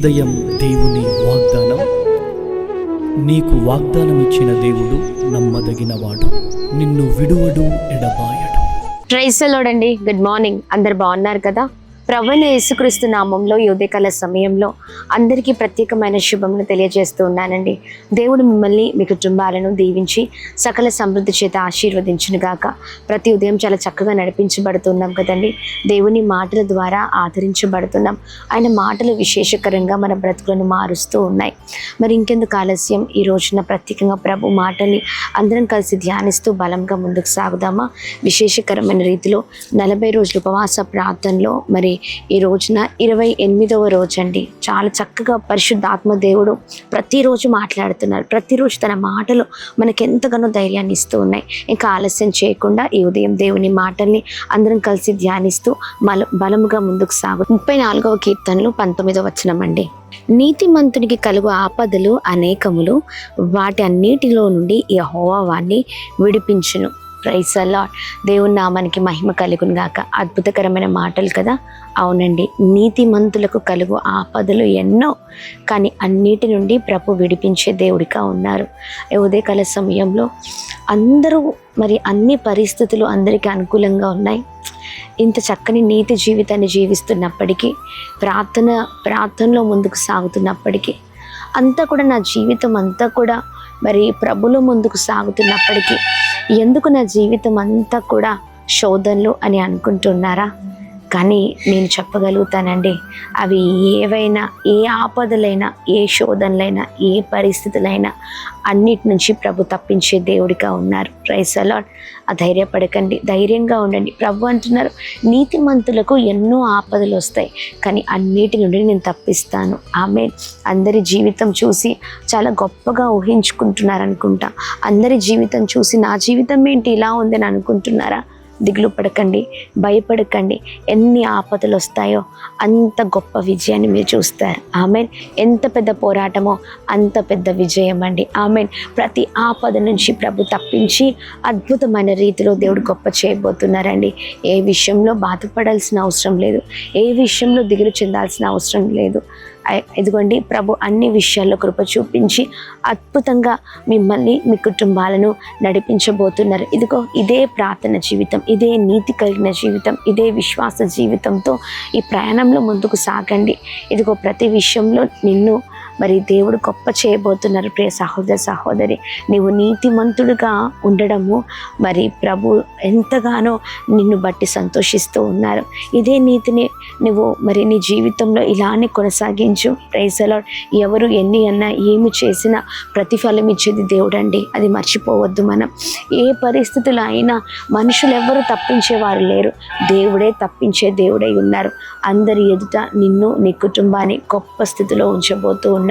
ఉదయం దేవుని వాగ్దానం. నీకు వాగ్దానం ఇచ్చిన దేవుడు నమ్మదగినవాడు, నిన్ను విడువడు, ఎడబాయడు. ప్రైజ్ ది లార్డ్ అండి. Good morning. అందరు బాగున్నారు కదా? ప్రభువైన యేసుక్రీస్తు నామంలో ఈ ఉదయకాల సమయంలో అందరికీ ప్రత్యేకమైన శుభములు తెలియజేస్తూ ఉన్నానండి. దేవుడు మిమ్మల్ని, మీ కుటుంబాలను దీవించి సకల సమృద్ధి చేత ఆశీర్వదించును గాక. ప్రతి ఉదయం చాలా చక్కగా నడిపించబడుతున్నాం కదండి. దేవుని మాటల ద్వారా ఆదరించబడుతున్నాం. ఆయన మాటలు విశేషకరంగా మన బ్రతుకులను మారుస్తూ ఉన్నాయి. మరి ఇంకెందుకు ఆలస్యం, ఈ రోజున ప్రత్యేకంగా ప్రభు మాటల్ని అందరం కలిసి ధ్యానిస్తూ బలంగా ముందుకు సాగుదామా? విశేషకరమైన రీతిలో 40 రోజుల ఉపవాస ప్రార్థనలో మరి ఈ రోజున 28వ రోజు అండి. చాలా చక్కగా పరిశుద్ధాత్మ దేవుడు ప్రతిరోజు మాట్లాడుతున్నారు. ప్రతిరోజు తన మాటలు మనకి ఎంతగానో ధైర్యాన్ని ఇస్తూ ఉన్నాయి. ఇంకా ఆలస్యం చేయకుండా ఈ ఉదయం దేవుని మాటల్ని అందరం కలిసి ధ్యానిస్తూ బలముగా ముందుకు సాగు. 34వ కీర్తనలు 19వ వచనం అండి. నీతిమంతునికి కలుగు ఆపదలు అనేకములు, వాటి అన్నిటిలో నుండి యెహోవా వాణ్ణి విడిపించును. Praise the lord. దేవుని నామానికి మహిమ కలుగును గాక. అద్భుతకరమైన మాటలు కదా. అవునండి, నీతిమంతులకు కలుగు ఆపదలు ఎన్నో, కానీ అన్నిటి నుండి ప్రభు విడిపించే దేవుడిగా ఉన్నారు. ఉదయకాల సమయంలో అందరూ మరి అన్ని పరిస్థితులు అందరికీ అనుకూలంగా ఉన్నాయి. ఇంత చక్కని నీతి జీవితాన్ని జీవిస్తున్నప్పటికీ, ప్రార్థనలో ముందుకు సాగుతున్నప్పటికీ, అంతా కూడా నా జీవితం అంతా కూడా మరి ప్రభులో ముందుకు సాగుతున్నప్పటికీ ఎందుకు నా జీవితం అంతా కూడా శోధనలు అని అనుకుంటున్నారా? కానీ నేను చెప్పగలుగుతానండి, అవి ఏవైనా, ఏ ఆపదలైనా, ఏ శోధనలైనా, ఏ పరిస్థితులైనా అన్నిటి నుంచి ప్రభు తప్పించే దేవుడిగా ఉన్నారు. Praise the lord. ధైర్యపడకండి, ధైర్యంగా ఉండండి. ప్రభు అంటున్నారు, నీతిమంతులకు ఎన్నో ఆపదలు వస్తాయి, కానీ అన్నిటి నుండి నేను తప్పిస్తాను. ఆమేన్. అందరి జీవితం చూసి చాలా గొప్పగా ఊహించుకుంటున్నారు అనుకుంటా. అందరి జీవితం చూసి నా జీవితం ఏంటి ఇలా ఉందని అనుకుంటున్నారా? దిగులు పడకండి, భయపడకండి. ఎన్ని ఆపదలు వస్తాయో అంత గొప్ప విజయాన్ని మీరు చూస్తారు. ఆమెన్. ఎంత పెద్ద పోరాటమో అంత పెద్ద విజయం అండి. ఆమెన్. ప్రతి ఆపద నుంచి ప్రభు తప్పించి అద్భుతమైన రీతిలో దేవుడు గొప్ప చేయబోతున్నారండి. ఏ విషయంలో బాధపడాల్సిన అవసరం లేదు, ఏ విషయంలో దిగులు చెందాల్సిన అవసరం లేదు. ఇదిగోండి, ప్రభు అన్ని విషయాల్లో కృప చూపించి అద్భుతంగా మిమ్మల్ని, మీ కుటుంబాలను నడిపించబోతున్నారు. ఇదిగో, ఇదే ప్రార్థన జీవితం, ఇదే నీతి కలిగిన జీవితం, ఇదే విశ్వాస జీవితంతో ఈ ప్రయాణంలో ముందుకు సాగండి. ఇదిగో, ప్రతి విషయంలో నిన్ను మరి దేవుడు గొప్ప చేయబోతున్నారు. ప్రియ సహోదర సహోదరి, నీవు నీతిమంతుడుగా ఉండడము మరి ప్రభు ఎంతగానో నిన్ను బట్టి సంతోషిస్తూ ఉన్నారు. ఇదే నీతిని నువ్వు మరి నీ జీవితంలో ఇలానే కొనసాగించు. Praise the lord. ఎవరు ఎన్ని అన్నా, ఏమి చేసినా ప్రతిఫలం ఇచ్చేది దేవుడు అండి. అది మర్చిపోవద్దు మనం. ఏ పరిస్థితులు అయినా మనుషులు ఎవరు తప్పించేవారు లేరు, దేవుడే తప్పించే దేవుడై ఉన్నారు. అందరి ఎదుట నిన్ను, నీ కుటుంబాన్ని గొప్ప స్థితిలో ఉంచబోతూ ఉన్నారు.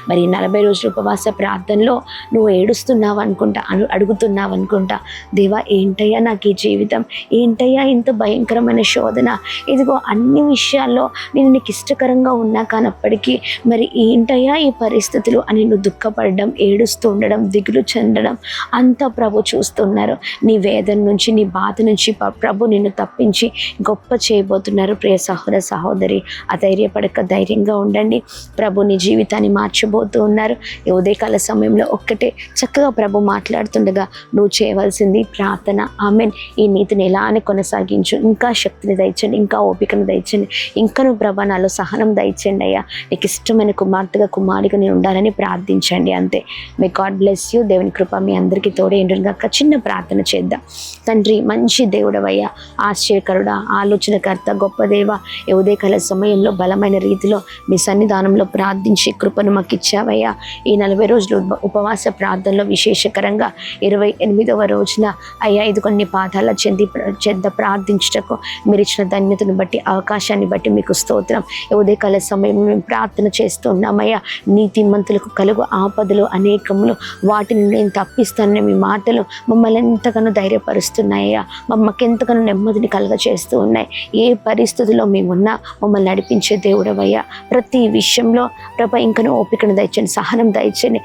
మరి 40 రోజుల ఉపవాస ప్రార్థనలో నువ్వు ఏడుస్తున్నావు అనుకుంటా, అడుగుతున్నావు అనుకుంటా, దేవా ఏంటయ్యా నాకు ఈ జీవితం, ఏంటయ్యా ఇంత భయంకరమైన శోధన, ఇదిగో అన్ని విషయాల్లో నేను నీకు ఇష్టకరంగా ఉన్నా కానప్పటికీ మరి ఏంటయ్యా ఈ పరిస్థితులు అని నువ్వు దుఃఖపడడం, ఏడుస్తూ ఉండడం, దిగులు చెందడం అంతా ప్రభు చూస్తున్నారు. నీ వేదన నుంచి, నీ బాధ నుంచి ప్రభు నిన్ను తప్పించి గొప్ప చేయబోతున్నారు. ప్రియ సహోదర సహోదరి, అధైర్యపడక, ధైర్యంగా ఉండండి. ప్రభు నీ జీవితాన్ని మార్చబోతూ ఉన్నారు. ఈ ఉదయకాల సమయంలో ఒక్కటే చక్కగా ప్రభు మాట్లాడుతుండగా నువ్వు చేయవలసింది ప్రార్థన. ఆమెన్. ఈ నీతిని ఎలానే కొనసాగించు. ఇంకా శక్తిని దయచండి, ఇంకా ఓపికను దయచండి, ఇంకా నువ్వు ప్రభా నాలో సహనం దయచండి అయ్యా. నీకు ఇష్టమైన కుమార్తెగా, కుమారుడిగా నేను ఉండాలని ప్రార్థించండి. అంతే. May God bless you. దేవుని కృప మీ అందరికీ తోడేండుగా. చిన్న ప్రార్థన చేద్దాం. తండ్రి, మంచి దేవుడవయ్యా, ఆశ్చర్యకరుడా, ఆలోచనకర్త, గొప్ప దేవ, ఈ ఉదయకాల సమయంలో బలమైన రీతిలో మీ సన్నిధానంలో ప్రార్థించి కృపను మాకు ఇచ్చావయ్యా. ఈ 40 రోజులు ఉపవాస ప్రార్థనలో విశేషకరంగా 28వ రోజున అయ్యా ఇది కొన్ని పాదాల చెంద ప్రార్థించటకు మీరు ఇచ్చిన ధన్యతను బట్టి, అవకాశాన్ని బట్టి మీకు స్తోత్రం. ఉదయకాల సమయంలో మేము ప్రార్థన చేస్తున్నామయ్యా. నీతిమంతులకు కలుగు ఆపదలు అనేకములు, వాటిని నేను తప్పిస్తానని మీ మాటలు మమ్మల్ని ఎంతగానో ధైర్యపరుస్తున్నాయ్యా. మమ్మకి ఎంతగానో నెమ్మదిని కలుగచేస్తూ ఉన్నాయి. ఏ పరిస్థితుల్లో మేమున్నా మమ్మల్ని నడిపించే దేవుడవయ్యా. ప్రతి విషయంలో ప్రభ ఇంకా ఇంకనూ ఓపికను దయచండి, సహనం దయచండి.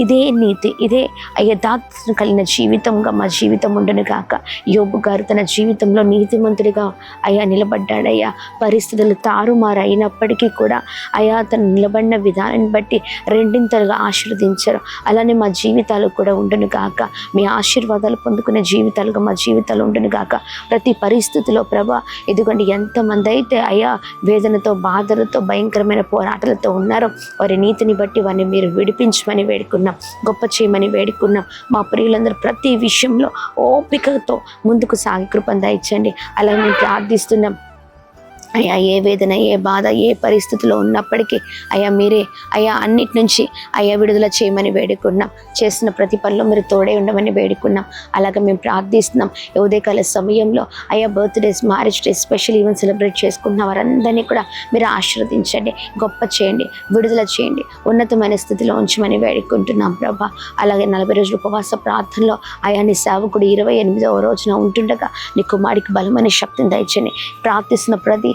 ఇదే నీతి, ఇదే యథార్థత కలిగిన జీవితంగా మా జీవితం ఉండను గాక. యోబు గారు తన జీవితంలో నీతిమంతుడిగా అయ్యా నిలబడ్డాడయ్యా. పరిస్థితులు తారుమారు అయినప్పటికీ కూడా అయ్యా తను నిలబడిన విధానాన్ని బట్టి రెండింతలుగా ఆశీర్వదించారు. అలానే మా జీవితాలు కూడా ఉండును గాక. మీ ఆశీర్వాదాలు పొందుకునే జీవితాలుగా మా జీవితాలు ఉండును గాక. ప్రతి పరిస్థితిలో ప్రభా ఇదిగోండి ఎంతమంది అయితే అయ్యా వేదనతో, బాధలతో, భయంకరమైన పోరాటాలతో ఉన్నారో వారి నీతిని బట్టి వారిని మీరు విడిపించమని వేడుకున్నాం, గొప్ప చేయమని వేడుకున్నాం. మా ప్రియులందరూ ప్రతి విషయంలో ఓపికతో ముందుకు సాగి కృపను దయచండి. అలా మేము ప్రార్థిస్తున్నాం. అయ్యా ఏ వేదన, ఏ బాధ, ఏ పరిస్థితిలో ఉన్నప్పటికీ అయ్యా మీరే అయ్యా అన్నిటి నుంచి అయ్యా విడుదల చేయమని వేడుకున్నాం. చేస్తున్న ప్రతి పనిలో మీరు తోడే ఉండమని వేడుకున్నాం. అలాగే మేము ప్రార్థిస్తున్నాం. ఉదయకాల సమయంలో అయ్యా birthdays, marriage days, special event celebrate చేసుకుంటున్న వారందరినీ కూడా మీరు ఆశీర్వదించండి, గొప్ప చేయండి, విడుదల చేయండి, ఉన్నతమైన స్థితిలో ఉంచమని వేడుకుంటున్నాం ప్రభా. అలాగే 40 రోజుల ఉపవాస ప్రార్థనలో అయ్యా నీ సేవకుడు 28వ రోజున ఉంటుండగా నీ కుమారుడికి బలమైన శక్తిని దయచండి. ప్రార్థిస్తున్న ప్రతి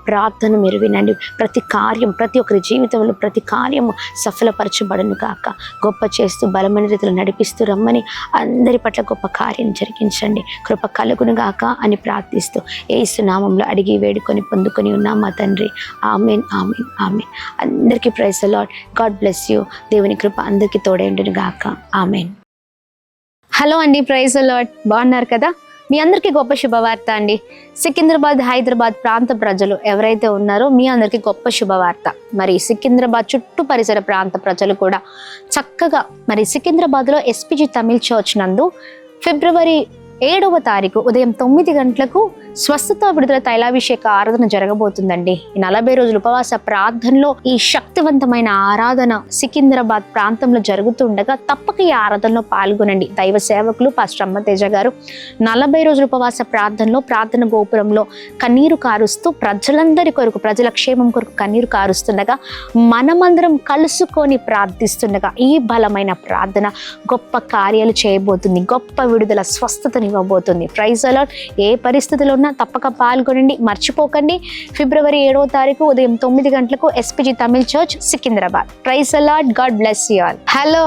ప్రార్థన మీరు వినండి. ప్రతి కార్యం, ప్రతి ఒక్కరి జీవితంలో ప్రతి కార్యము సఫలపరచబడును కాక. గొప్ప చేస్తూ బలమైన రీతిలో నడిపిస్తూ రమ్మని అందరి పట్ల గొప్ప కార్యం జరిగించండి, కృప కలుగును గాక అని ప్రార్థిస్తూ యేసు నామములో అడిగి వేడుకొని పొందుకొని ఉన్నాం మా తండ్రి. ఆమేన్, ఆమేన్, ఆమేన్. అందరికీ praise the Lord. God bless you. దేవుని కృప అందరికీ తోడైండును గాక. ఆమేన్. హలో అండి, ప్రైజ్ ది లార్డ్. బాగున్నారు కదా? మీ అందరికీ గొప్ప శుభవార్త అండి. సికింద్రాబాద్, హైదరాబాద్ ప్రాంత ప్రజలు ఎవరైతే ఉన్నారో మీ అందరికీ గొప్ప శుభవార్త. మరి సికింద్రాబాద్ చుట్టూ పరిసర ప్రాంత ప్రజలు కూడా చక్కగా మరి సికింద్రాబాద్లో ఎస్పీజీ తమిళ్ చర్చ్ నందు ఫిబ్రవరి 7వ తారీఖు ఉదయం 9 గంటలకు స్వస్థత విడుదల తైలాభిషేక ఆరాధన జరగబోతుందండి. ఈ 40 రోజుల ఉపవాస ప్రార్థనలో ఈ శక్తివంతమైన ఆరాధన సికింద్రాబాద్ ప్రాంతంలో జరుగుతుండగా తప్పక ఈ ఆరాధనలో పాల్గొనండి. దైవ సేవకులు పాస్టర్ అమ్మతేజ గారు 40 రోజుల ఉపవాస ప్రార్థనలో ప్రార్థన గోపురంలో కన్నీరు కారుస్తూ ప్రజలందరి కొరకు, ప్రజల క్షేమం కొరకు కన్నీరు కారుస్తుండగా మనమందరం కలుసుకొని ప్రార్థిస్తుండగా ఈ బలమైన ప్రార్థన గొప్ప కార్యాలు చేయబోతుంది, గొప్ప విడుదల, స్వస్థతని ఇవ్వబోతుంది. Praise the Lord. ఏ పరిస్థితిలో ఉన్నా తప్పక పాల్గొనండి, మర్చిపోకండి. ఫిబ్రవరి 7వ తారీఖు ఉదయం 9 గంటలకు SPG Tamil church Secunderabad. Praise the Lord. God bless you all. Hello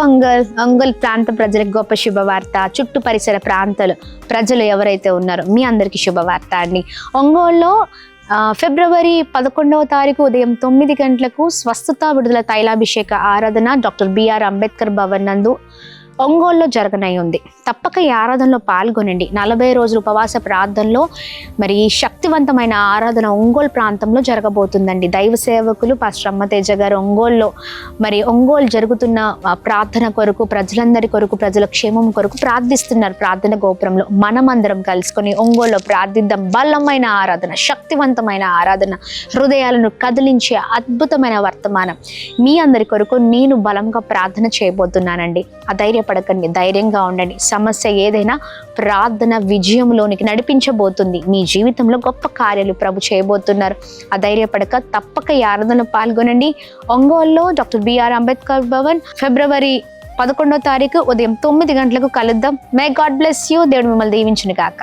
Ongole ప్రాంత ప్రజలకు గొప్ప శుభవార్త. చుట్టూ పరిసర ప్రాంతాలు ప్రజలు ఎవరైతే ఉన్నారో మీ అందరికీ శుభవార్త అండి. ఒంగోలులో ఫిబ్రవరి 11వ తారీఖు ఉదయం 9 గంటలకు స్వస్థత విడుదల తైలాభిషేక ఆరాధన డాక్టర్ బిఆర్ అంబేద్కర్ భవన్ నందు ఒంగోలులో జరగనై ఉంది. తప్పక ఈ ఆరాధనలో పాల్గొనండి. 40 రోజుల ఉపవాస ప్రార్థనలో మరి శక్తివంతమైన ఆరాధన ఒంగోలు ప్రాంతంలో జరగబోతుందండి. దైవ సేవకులు పాస్టర్ అమ్మతేజ గారు ఒంగోలు జరుగుతున్న ప్రార్థన కొరకు, ప్రజలందరి కొరకు, ప్రజల క్షేమం కొరకు ప్రార్థిస్తున్నారు. ప్రార్థన గోపురంలో మనమందరం కలుసుకొని ఒంగోలులో ప్రార్థిద్దాం. బలమైన ఆరాధన, శక్తివంతమైన ఆరాధన, హృదయాలను కదిలించే అద్భుతమైన వర్తమానం మీ అందరి కొరకు నేను బలంగా ప్రార్థన చేయబోతున్నానండి. ధైర్యపడకండి, ధైర్యంగా ఉండండి. సమస్య ఏదైనా ప్రార్థన విజయంలోనికి నడిపించబోతుంది. మీ జీవితంలో గొప్ప కార్యాలు ప్రభు చేయబోతున్నారు. ధైర్యపడక తప్పక ఈ ఆరాధనలో పాల్గొనండి. ఒంగోలులో డాక్టర్ బిఆర్ అంబేద్కర్ భవన్ ఫిబ్రవరి 11వ తారీఖు ఉదయం 9 గంటలకు కలుద్దాం. May God bless you. దేవుడు మిమ్మల్ని దీవించును గాక.